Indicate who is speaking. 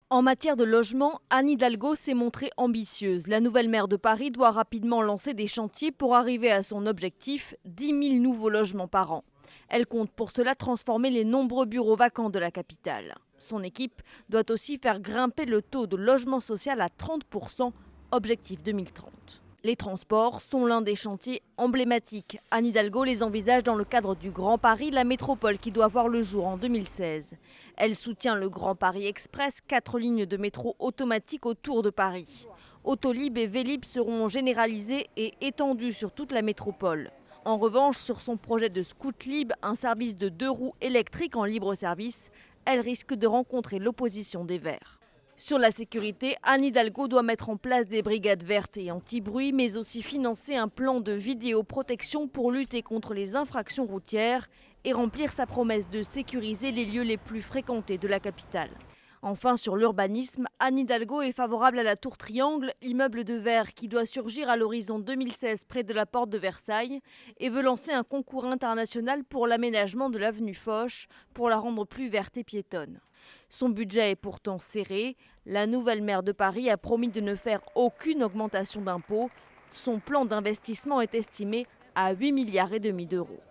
Speaker 1: En matière de logement, Anne Hidalgo s'est montrée ambitieuse. La nouvelle maire de Paris doit rapidement lancer des chantiers pour arriver à son objectif, 10 000 nouveaux logements par an. Elle compte pour cela transformer les nombreux bureaux vacants de la capitale. Son équipe doit aussi faire grimper le taux de logement social à 30%, objectif 2030. Les transports sont l'un des chantiers emblématiques. Anne Hidalgo les envisage dans le cadre du Grand Paris, la métropole qui doit voir le jour en 2016. Elle soutient le Grand Paris Express, 4 lignes de métro automatiques autour de Paris. Autolib et Vélib seront généralisés et étendus sur toute la métropole. En revanche, sur son projet de Scoutlib, un service de 2 roues électriques en libre service, elle risque de rencontrer l'opposition des Verts. Sur la sécurité, Anne Hidalgo doit mettre en place des brigades vertes et anti-bruit, mais aussi financer un plan de vidéoprotection pour lutter contre les infractions routières et remplir sa promesse de sécuriser les lieux les plus fréquentés de la capitale. Enfin, sur l'urbanisme, Anne Hidalgo est favorable à la Tour Triangle, immeuble de verre qui doit surgir à l'horizon 2016 près de la porte de Versailles, et veut lancer un concours international pour l'aménagement de l'avenue Foch pour la rendre plus verte et piétonne. Son budget est pourtant serré. La nouvelle maire de Paris a promis de ne faire aucune augmentation d'impôts. Son plan d'investissement est estimé à 8,5 milliards d'euros.